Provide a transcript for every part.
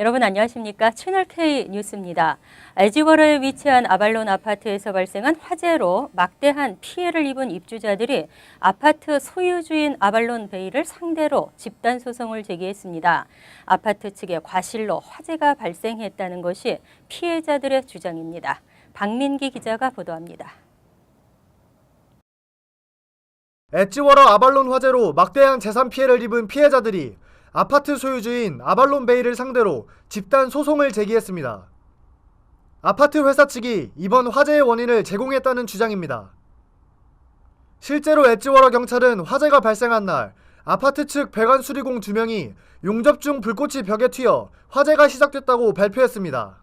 여러분 안녕하십니까? 채널K 뉴스입니다. LG워러에 위치한 아발론 아파트에서 발생한 화재로 막대한 피해를 입은 입주자들이 아파트 소유주인 아발론 베이를 상대로 집단 소송을 제기했습니다. 아파트 측의 과실로 화재가 발생했다는 것이 피해자들의 주장입니다. 박민기 기자가 보도합니다. 엣지워러 아발론 화재로 막대한 재산 피해를 입은 피해자들이 아파트 소유주인 아발론 베이를 상대로 집단 소송을 제기했습니다. 아파트 회사 측이 이번 화재의 원인을 제공했다는 주장입니다. 실제로 엣지워러 경찰은 화재가 발생한 날 아파트 측 배관 수리공 2명이 용접 중 불꽃이 벽에 튀어 화재가 시작됐다고 발표했습니다.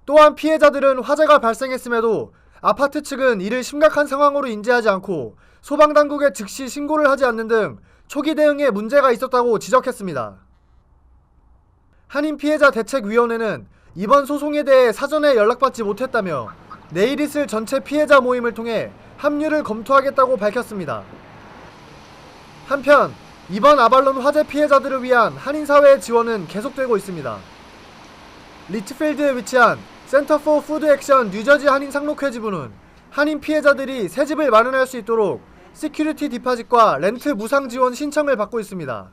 또한 피해자들은 화재가 발생했음에도 아파트 측은 이를 심각한 상황으로 인지하지 않고 소방당국에 즉시 신고를 하지 않는 등 초기 대응에 문제가 있었다고 지적했습니다. 한인 피해자 대책위원회는 이번 소송에 대해 사전에 연락받지 못했다며 내일 있을 전체 피해자 모임을 통해 합류를 검토하겠다고 밝혔습니다. 한편 이번 아발론 화재 피해자들을 위한 한인사회의 지원은 계속되고 있습니다. 리츠필드에 위치한 센터 포 푸드 액션 뉴저지 한인 상록회 지부는 한인 피해자들이 새 집을 마련할 수 있도록 시큐리티 디파짓과 렌트 무상 지원 신청을 받고 있습니다.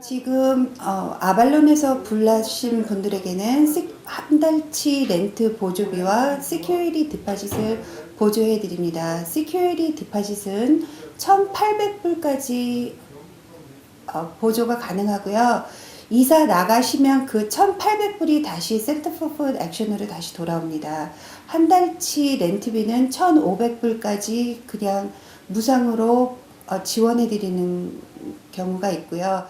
지금 아발론에서 불나신 분들에게는 한 달치 렌트 보조비와 시큐리티 디파짓을 보조해 드립니다. 시큐리티 디파짓은 1,800불까지 보조가 가능하고요. 이사 나가시면 그 1,800불이 다시 센터 포 푸드 액션으로 다시 돌아옵니다. 한 달치 렌트비는 1,500불까지 그냥 무상으로 지원해드리는 경우가 있고요.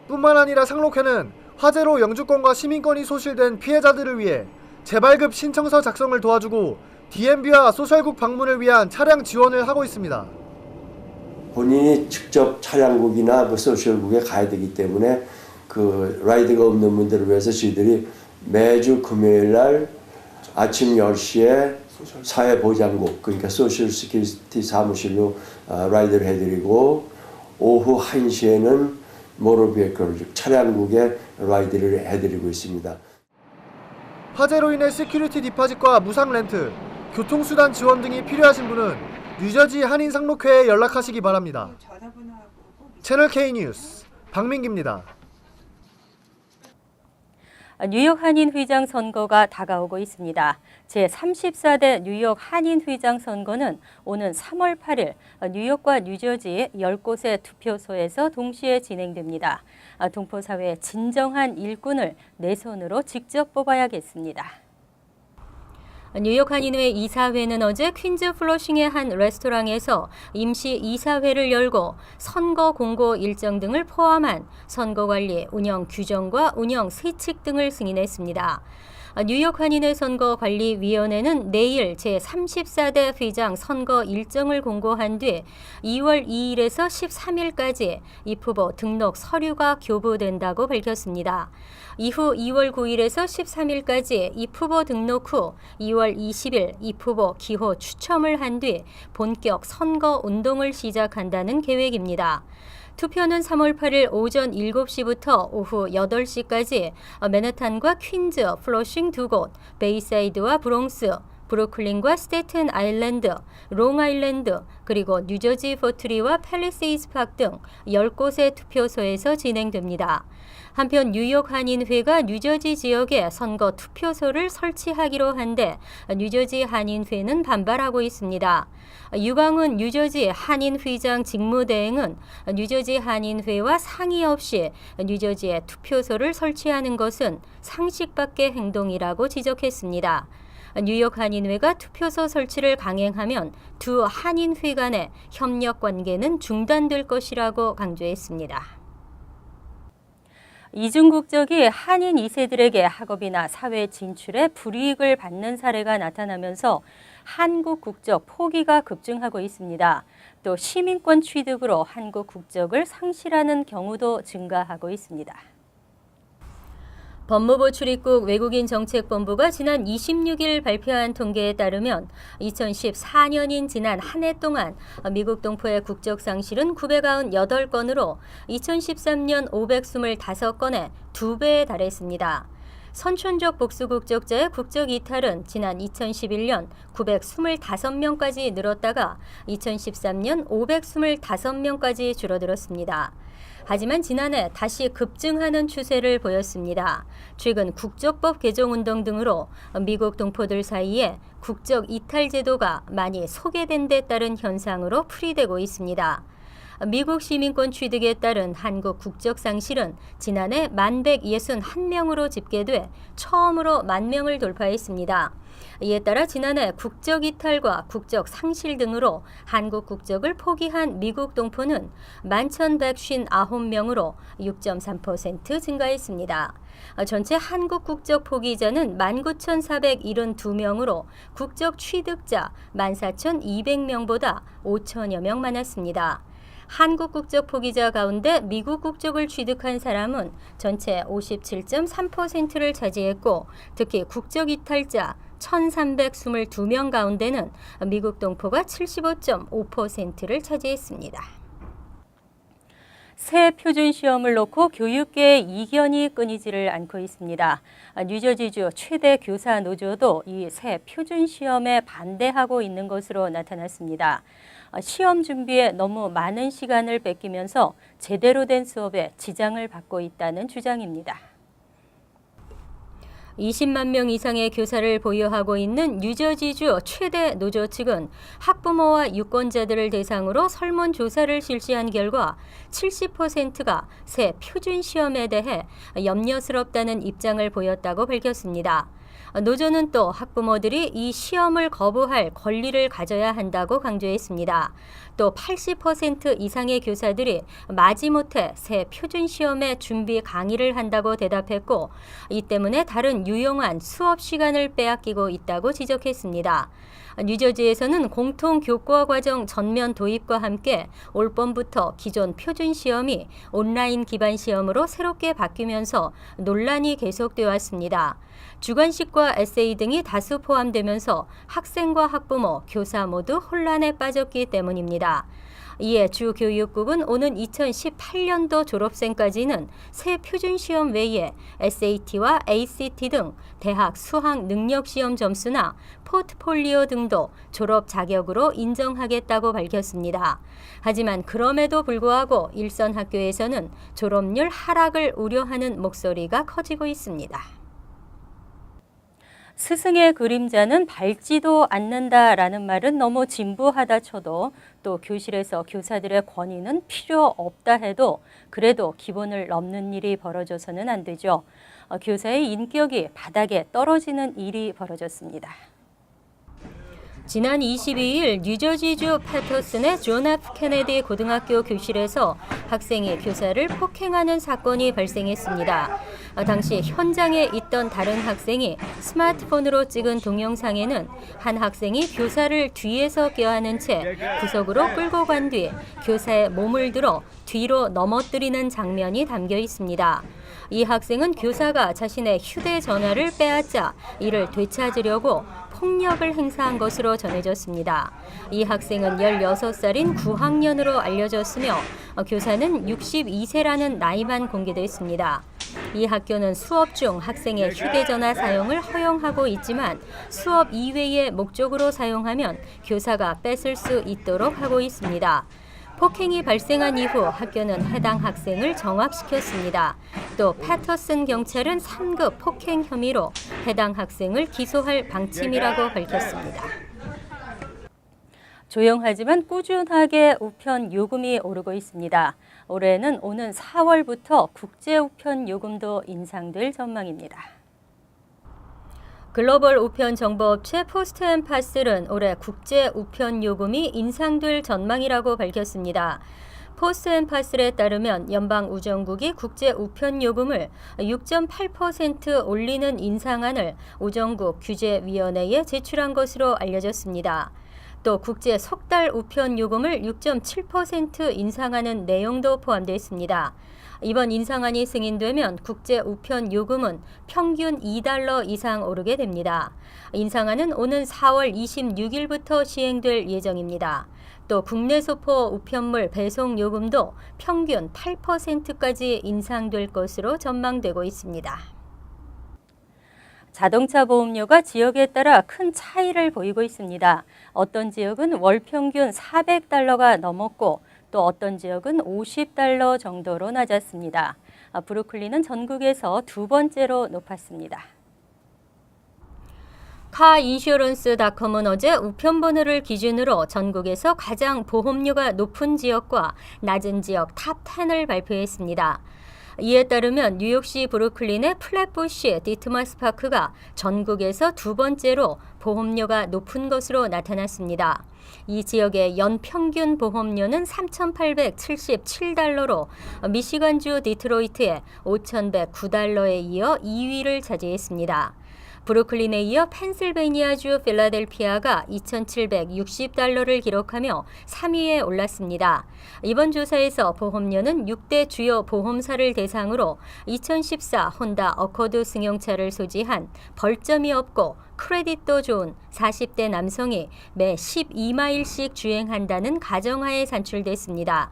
뿐만 아니라 상록회는 화재로 영주권과 시민권이 소실된 피해자들을 위해 재발급 신청서 작성을 도와주고 DMV와 소셜국 방문을 위한 차량 지원을 하고 있습니다. 본인이 직접 차량국이나 소셜국에 가야 되기 때문에 그 라이드가 없는 분들을 위해서 저희들이 매주 금요일 날 아침 10시에 사회보장국, 그러니까 소셜 시큐리티 사무실로 라이드를 해드리고 오후 1시에는 모터비에이클, 즉 차량국에 라이드를 해드리고 있습니다. 화재로 인해 시큐리티 디파짓과 무상 렌트, 교통수단 지원 등이 필요하신 분은 뉴저지 한인 상록회에 연락하시기 바랍니다. 채널K 뉴스 박민기입니다. 뉴욕 한인휘장 선거가 다가오고 있습니다. 제34대 뉴욕 한인휘장 선거는 오는 3월 8일 뉴욕과 뉴저지 10곳의 투표소에서 동시에 진행됩니다. 동포사회의 진정한 일꾼을 내 손으로 직접 뽑아야겠습니다. 뉴욕 한인회 이사회는 어제 퀸즈 플러싱의 한 레스토랑에서 임시 이사회를 열고 선거 공고 일정 등을 포함한 선거관리, 운영 규정과 운영 세칙 등을 승인했습니다. 뉴욕 한인회 선거관리위원회는 내일 제34대 휘장 선거 일정을 공고한 뒤 2월 2일에서 13일까지 입후보 등록 서류가 교부된다고 밝혔습니다. 이후 2월 9일에서 13일까지 입후보 등록 후 2월 20일 입후보 기호 추첨을 한 뒤 본격 선거 운동을 시작한다는 계획입니다. 투표는 3월 8일 오전 7시부터 오후 8시까지 맨해튼과 퀸즈, 플러싱 2곳, 베이사이드와 브롱스, 브루클린과 스테튼 아일랜드, 롱아일랜드, 그리고 뉴저지 포트리와 팰리세이드 파크 등 10곳의 투표소에서 진행됩니다. 한편 뉴욕 한인회가 뉴저지 지역에 선거 투표소를 설치하기로 한데 뉴저지 한인회는 반발하고 있습니다. 유광훈 뉴저지 한인휘장 직무대행은 뉴저지 한인회와 상의 없이 뉴저지에 투표소를 설치하는 것은 상식 밖의 행동이라고 지적했습니다. 뉴욕 한인회가 투표소 설치를 강행하면 두 한인회 간의 협력 관계는 중단될 것이라고 강조했습니다. 이중 국적이 한인 2세들에게 학업이나 사회 진출에 불이익을 받는 사례가 나타나면서 한국 국적 포기가 급증하고 있습니다. 또 시민권 취득으로 한국 국적을 상실하는 경우도 증가하고 있습니다. 법무부 출입국 외국인정책본부가 지난 26일 발표한 통계에 따르면 2014년인 지난 한 해 동안 미국 동포의 국적 상실은 998건으로 2013년 525건에 2배에 달했습니다. 선천적 복수 국적자의 국적 이탈은 지난 2011년 925명까지 늘었다가 2013년 525명까지 줄어들었습니다. 하지만 지난해 다시 급증하는 추세를 보였습니다. 최근 국적법 개정 운동 등으로 미국 동포들 사이에 국적 이탈 제도가 많이 소개된 데 따른 현상으로 풀이되고 있습니다. 미국 시민권 취득에 따른 한국 국적 상실은 지난해 1161명으로 집계돼 처음으로 10,000명을 돌파했습니다. 이에 따라 지난해 국적 이탈과 국적 상실 등으로 한국 국적을 포기한 미국 동포는 11,159명으로 6.3% 증가했습니다. 전체 한국 국적 포기자는 19,472명으로 국적 취득자 14,200명보다 5천여 명 많았습니다. 한국 국적 포기자 가운데 미국 국적을 취득한 사람은 전체 57.3%를 차지했고 특히 국적 이탈자 1,322명 가운데는 미국 동포가 75.5%를 차지했습니다. 새 표준 시험을 놓고 교육계의 이견이 끊이지를 않고 있습니다. 뉴저지주 최대 교사 노조도 이 새 표준 시험에 반대하고 있는 것으로 나타났습니다. 시험 준비에 너무 많은 시간을 뺏기면서 제대로 된 수업에 지장을 받고 있다는 주장입니다. 20만 명 이상의 교사를 보유하고 있는 뉴저지주 최대 노조 측은 학부모와 유권자들을 대상으로 설문조사를 실시한 결과 70%가 새 표준 시험에 대해 염려스럽다는 입장을 보였다고 밝혔습니다. 노조는 또 학부모들이 이 시험을 거부할 권리를 가져야 한다고 강조했습니다. 또 80% 이상의 교사들이 마지못해 새 표준 시험에 준비 강의를 한다고 대답했고 이 때문에 다른 유용한 수업 시간을 빼앗기고 있다고 지적했습니다. 뉴저지에서는 공통교과 과정 전면 도입과 함께 올 봄부터 기존 표준 시험이 온라인 기반 시험으로 새롭게 바뀌면서 논란이 계속되어 왔습니다. 주관식과 에세이 등이 다수 포함되면서 학생과 학부모, 교사 모두 혼란에 빠졌기 때문입니다. 이에 주교육국은 오는 2018년도 졸업생까지는 새 표준시험 외에 SAT와 ACT 등 대학 수학 능력시험 점수나 포트폴리오 등도 졸업 자격으로 인정하겠다고 밝혔습니다. 하지만 그럼에도 불구하고 일선 학교에서는 졸업률 하락을 우려하는 목소리가 커지고 있습니다. 스승의 그림자는 밟지도 않는다라는 말은 너무 진부하다 쳐도 또 교실에서 교사들의 권위는 필요 없다 해도 그래도 기본을 넘는 일이 벌어져서는 안 되죠. 교사의 인격이 바닥에 떨어지는 일이 벌어졌습니다. 지난 22일 뉴저지주 패터슨의 존 F 케네디 고등학교 교실에서 학생이 교사를 폭행하는 사건이 발생했습니다. 당시 현장에 있던 다른 학생이 스마트폰으로 찍은 동영상에는 한 학생이 교사를 뒤에서 껴안은 채 구석으로 끌고 간 뒤 교사의 몸을 들어 뒤로 넘어뜨리는 장면이 담겨 있습니다. 이 학생은 교사가 자신의 휴대전화를 빼앗자 이를 되찾으려고 폭력을 행사한 것으로 전해졌습니다. 이 학생은 16살인 9학년으로 알려졌으며 교사는 62세라는 나이만 공개됐습니다. 이 학교는 수업 중 학생의 휴대전화 사용을 허용하고 있지만 수업 이외의 목적으로 사용하면 교사가 뺏을 수 있도록 하고 있습니다. 폭행이 발생한 이후 학교는 해당 학생을 정학시켰습니다. 또 패터슨 경찰은 3급 폭행 혐의로 해당 학생을 기소할 방침이라고 밝혔습니다. 조용하지만 꾸준하게 우편 요금이 오르고 있습니다. 올해는 오는 4월부터 국제 우편 요금도 인상될 전망입니다. 글로벌 우편 정보업체 포스트앤파슬은 올해 국제 우편 요금이 인상될 전망이라고 밝혔습니다. 포스트앤파슬에 따르면 연방우정국이 국제 우편 요금을 6.8% 올리는 인상안을 우정국 규제위원회에 제출한 것으로 알려졌습니다. 또 국제 석달 우편 요금을 6.7% 인상하는 내용도 포함되어 있습니다. 이번 인상안이 승인되면 국제 우편 요금은 평균 $2 이상 오르게 됩니다. 인상안은 오는 4월 26일부터 시행될 예정입니다. 또 국내 소포 우편물 배송 요금도 평균 8%까지 인상될 것으로 전망되고 있습니다. 자동차 보험료가 지역에 따라 큰 차이를 보이고 있습니다. 어떤 지역은 월 평균 $400가 넘었고 또 어떤 지역은 $50 정도로 낮았습니다. 브루클린은 전국에서 두 번째로 높았습니다. 카인슈런스닷컴은 어제 우편번호를 기준으로 전국에서 가장 보험료가 높은 지역과 낮은 지역 탑 10을 발표했습니다. 이에 따르면 뉴욕시 브루클린의 플랫부시 디트마스 파크가 전국에서 두 번째로 보험료가 높은 것으로 나타났습니다. 이 지역의 연평균 보험료는 $3,877로 미시간주 디트로이트의 $5,109에 이어 2위를 차지했습니다. 브루클린에 이어 펜실베니아주 필라델피아가 $2,760를 기록하며 3위에 올랐습니다. 이번 조사에서 보험료는 6대 주요 보험사를 대상으로 2014 혼다 어코드 승용차를 소지한 벌점이 없고 크레딧도 좋은 40대 남성이 매 12마일씩 주행한다는 가정하에 산출됐습니다.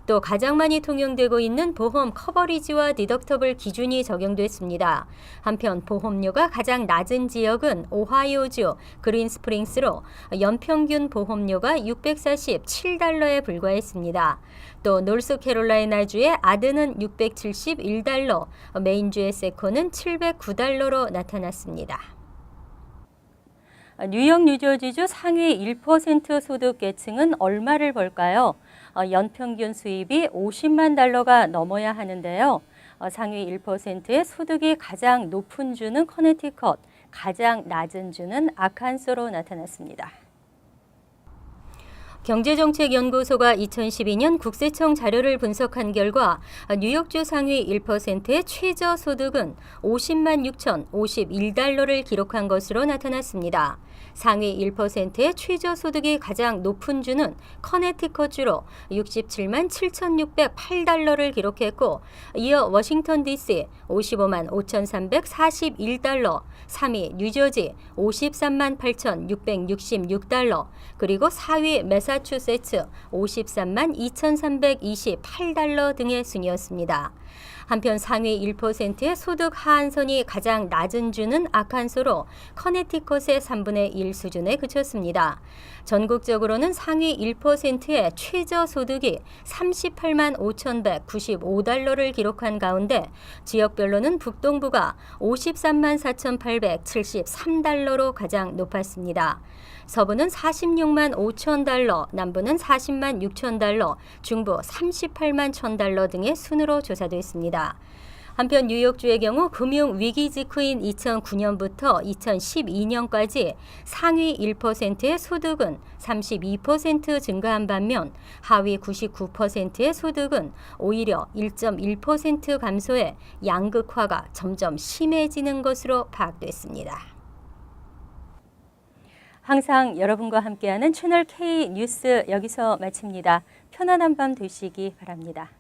또 가장 많이 통용되고 있는 보험 커버리지와 디덕터블 기준이 적용됐습니다. 한편 보험료가 가장 낮은 지역은 오하이오주 그린스프링스로 연평균 보험료가 $647에 불과했습니다. 또 노스캐롤라이나주의 아드는 $671, 메인주의 세코는 $709로 나타났습니다. 뉴욕, 뉴저지주 상위 1% 소득 계층은 얼마를 벌까요? 연평균 수입이 $50만 넘어야 하는데요. 상위 1%의 소득이 가장 높은 주는 커네티컷, 가장 낮은 주는 아칸소로 나타났습니다. 경제정책연구소가 2012년 국세청 자료를 분석한 결과 뉴욕주 상위 1%의 최저소득은 $50만 6,051를 기록한 것으로 나타났습니다. 상위 1%의 최저소득이 가장 높은 주는 커네티컷주로 $67만 7,608를 기록했고 이어 워싱턴 DC $55만 5,341, 3위 뉴저지 $53만 8,666, 그리고 4위 매사추세츠 $53만 2,328 등의 순이었습니다. 한편 상위 1%의 소득 하한선이 가장 낮은 주는 아칸소로 커네티컷의 3분의 1 수준에 그쳤습니다. 전국적으로는 상위 1%의 최저소득이 $38만 5,195를 기록한 가운데 지역별로는 북동부가 $53만 4,873로 가장 높았습니다. 서부는 $46만 5,000, 남부는 $40만 6,000, 중부 $38만 1,000 등의 순으로 조사됐습니다. 한편 뉴욕주의 경우 금융위기 직후인 2009년부터 2012년까지 상위 1%의 소득은 32% 증가한 반면 하위 99%의 소득은 오히려 1.1% 감소해 양극화가 점점 심해지는 것으로 파악됐습니다. 항상 여러분과 함께하는 채널 K 뉴스 여기서 마칩니다. 편안한 밤 되시기 바랍니다.